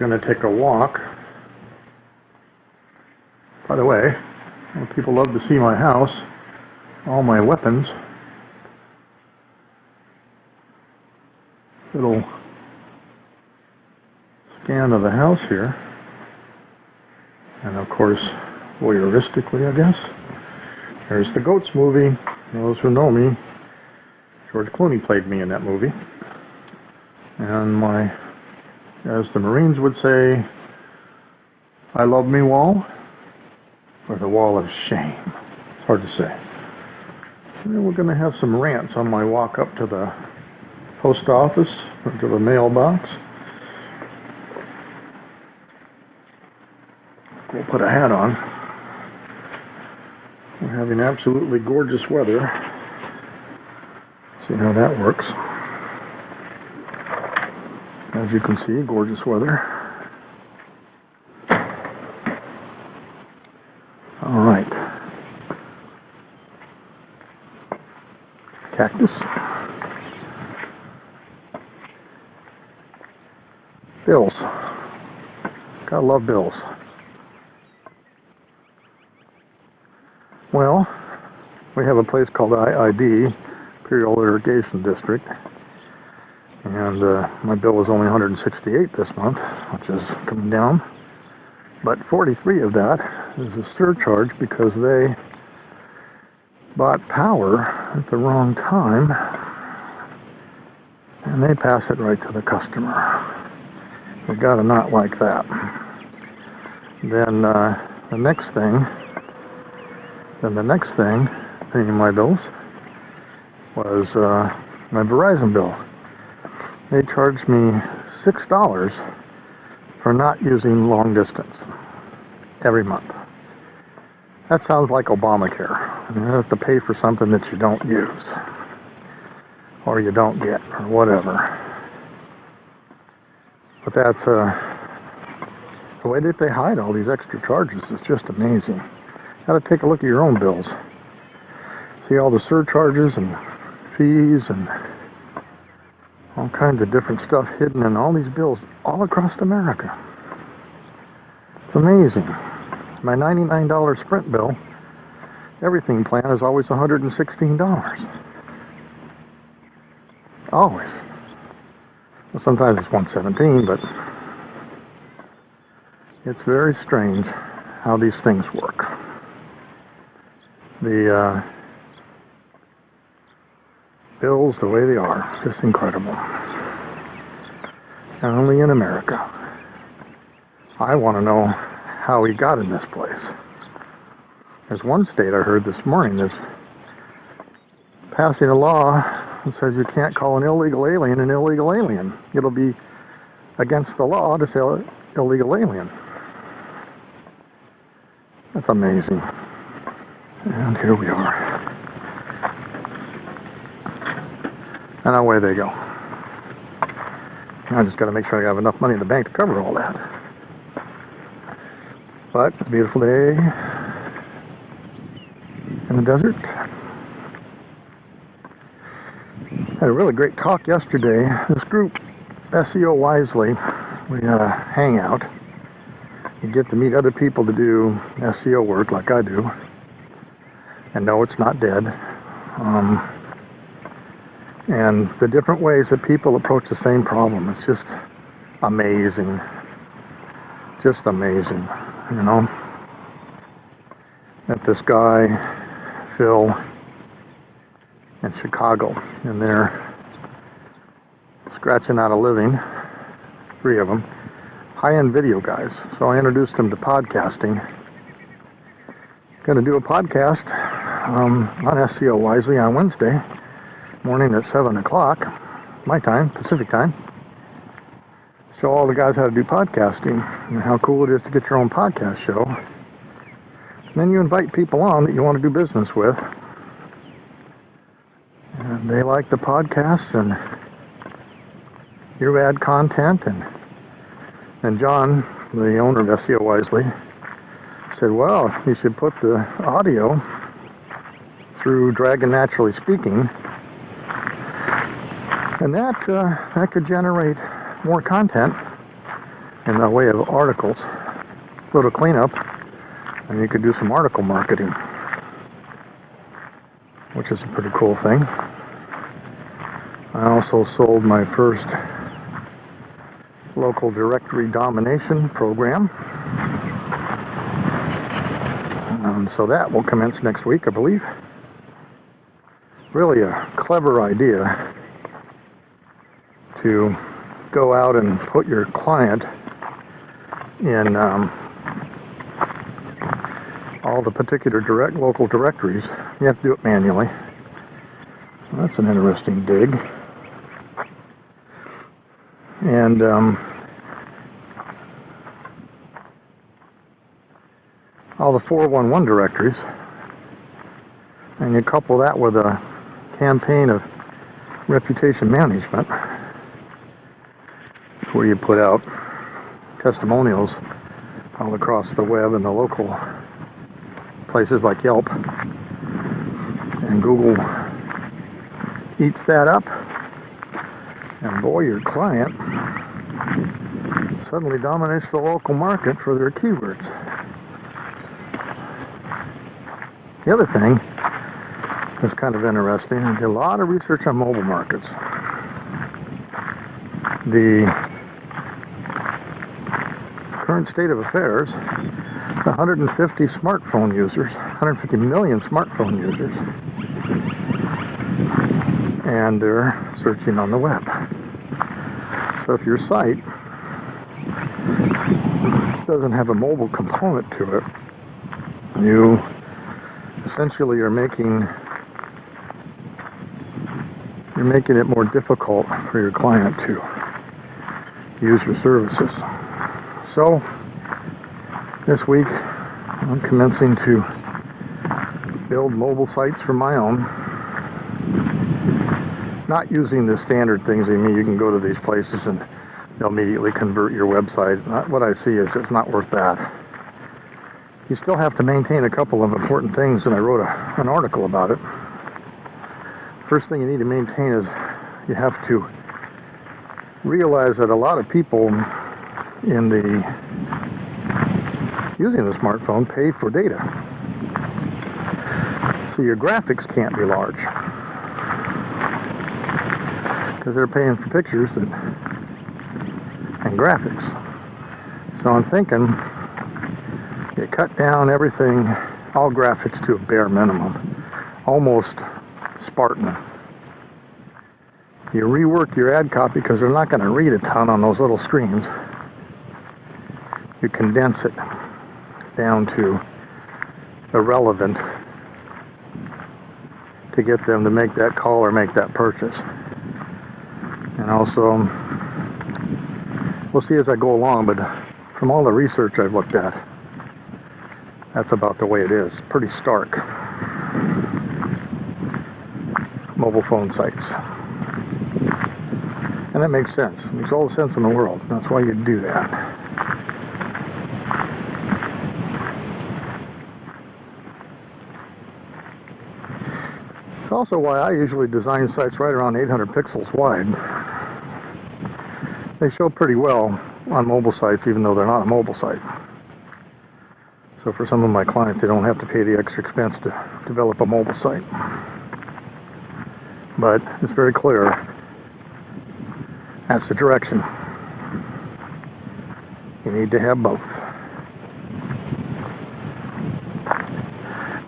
going to take a walk. By the way, people love to see my house, all my weapons. Little scan of the house here. And of course, voyeuristically, I guess, there's the Goats movie. Those who know me, George Clooney played me in that movie. And as the Marines would say, I love me wall, or the wall of shame. It's hard to say. And then we're going to have some rants on my walk up to the post office, or to the mailbox. We'll put a hat on. We're having absolutely gorgeous weather. See how that works. As you can see, gorgeous weather. All right. Cactus. Bills. Gotta love bills. Well, we have a place called IID, Imperial Irrigation District, and my bill was only $168 this month, which is coming down, but 43 of that is a surcharge because they bought power at the wrong time, and they pass it right to the customer. We gotta not like that. Then the next thing paying my bills was my Verizon bill. They charged me $6 for not using long distance every month. That sounds like Obamacare. You have to pay for something that you don't use, or you don't get, or whatever. But that's the way that they hide all these extra charges is just amazing. Got to take a look at your own bills. See all the surcharges and fees and all kinds of different stuff hidden in all these bills all across America. It's amazing. My $99 Sprint bill, everything plan is always $116. Always. Well, sometimes it's $117, but it's very strange how these things work. The bills the way they are, just incredible. And only in America. I want to know how we got in this place. There's one state I heard this morning that's passing a law that says you can't call an illegal alien an illegal alien. It'll be against the law to say illegal alien. That's amazing. And here we are. And away they go. I just got to make sure I have enough money in the bank to cover all that. But, beautiful day in the desert. Had a really great talk yesterday. This group, SEO Wisely, we had a hangout. You get to meet other people to do SEO work like I do. And no, it's not dead. And the different ways that people approach the same problem, it's just amazing. Just amazing, you know. Met this guy, Phil, in Chicago, and they're scratching out a living, 3 of them, high-end video guys. So I introduced them to podcasting. Going to do a podcast on SEO Wisely on Wednesday morning at 7 o'clock, my time, Pacific time. Show all the guys how to do podcasting and how cool it is to get your own podcast show. And then you invite people on that you want to do business with. And they like the podcast, and you add content. And John, the owner of SEO Wisely, said, well, you should put the audio through Dragon Naturally Speaking, and that could generate more content in the way of articles. Little cleanup, and you could do some article marketing, which is a pretty cool thing. I also sold my first local directory domination program. So that will commence next week, I believe. Really a clever idea to go out and put your client in all the particular local directories. You have to do it manually. Well, that's an interesting dig. And all the 411 directories, and you couple that with a campaign of reputation management where you put out testimonials all across the web and the local places like Yelp, and Google eats that up, and boy, your client suddenly dominates the local market for their keywords. The other thing that's kind of interesting, I did a lot of research on mobile markets. The current state of affairs, 150 smartphone users, 150 million smartphone users, and they're searching on the web. So if your site doesn't have a mobile component to it, you essentially are making it more difficult for your client to use your services. So this week I'm commencing to build mobile sites for my own, not using the standard things. I mean, you can go to these places and they'll immediately convert your website. What I see is it's not worth that. You still have to maintain a couple of important things, and I wrote an article about it. First thing you need to maintain is you have to realize that a lot of people using the smartphone pay for data. So your graphics can't be large because they're paying for pictures and graphics. So I'm thinking you cut down everything, all graphics to a bare minimum, almost Spartan. You rework your ad copy because they're not going to read a ton on those little screens. You condense it down to irrelevant to get them to make that call or make that purchase. And also, we'll see as I go along, but from all the research I've looked at, that's about the way it is. Pretty stark. Mobile phone sites. And that makes sense. It makes all the sense in the world. That's why you do that. It's also why I usually design sites right around 800 pixels wide. They show pretty well on mobile sites, even though they're not a mobile site. So for some of my clients, they don't have to pay the extra expense to develop a mobile site. But it's very clear that's the direction. You need to have both.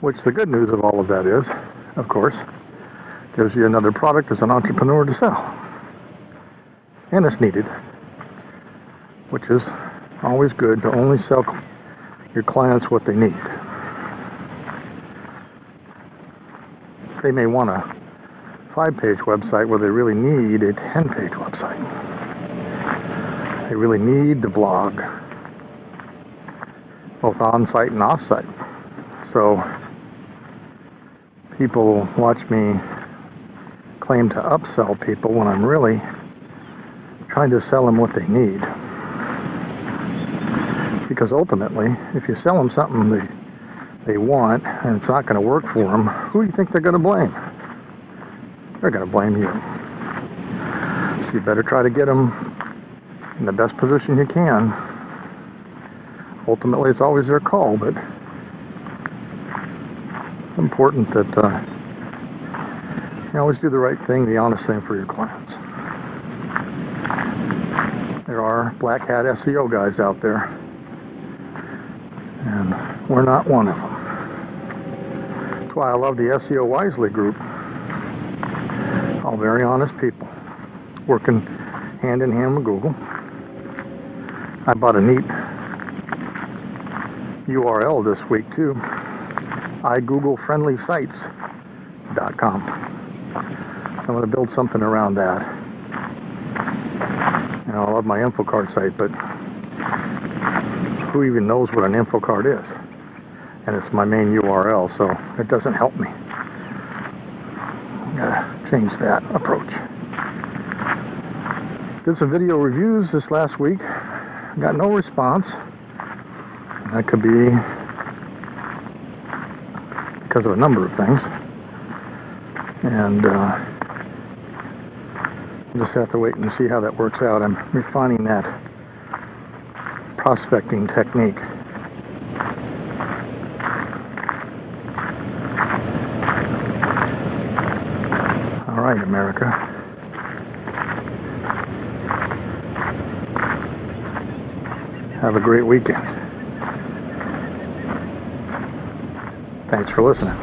Which the good news of all of that is, of course, gives you another product as an entrepreneur to sell. And it's needed, which is always good to only sell your clients what they need. They may want a 5-page website where they really need a 10-page website. They really need the blog, both on-site and off-site. So people watch me claim to upsell people when I'm really trying to sell them what they need. Because ultimately, if you sell them something they want and it's not going to work for them, who do you think they're going to blame? They're going to blame you. So you better try to get them in the best position you can Ultimately, it's always their call, but it's important that you always do the right thing, the honest thing for your clients. There are black hat SEO guys out there, and we're not one of them. That's why I love the SEO Wisely group. All very honest people, working hand in hand with Google. I bought a neat URL this week too, iGoogleFriendlySites.com. I'm going to build something around that. You know, I love my infocard site, but who even knows what an infocard is? And it's my main URL, so it doesn't help me. Gotta change that approach. Did some video reviews this last week. Got no response. That could be because of a number of things. And just have to wait and see how that works out. I'm refining that prospecting technique. All right, America. Have a great weekend. Thanks for listening.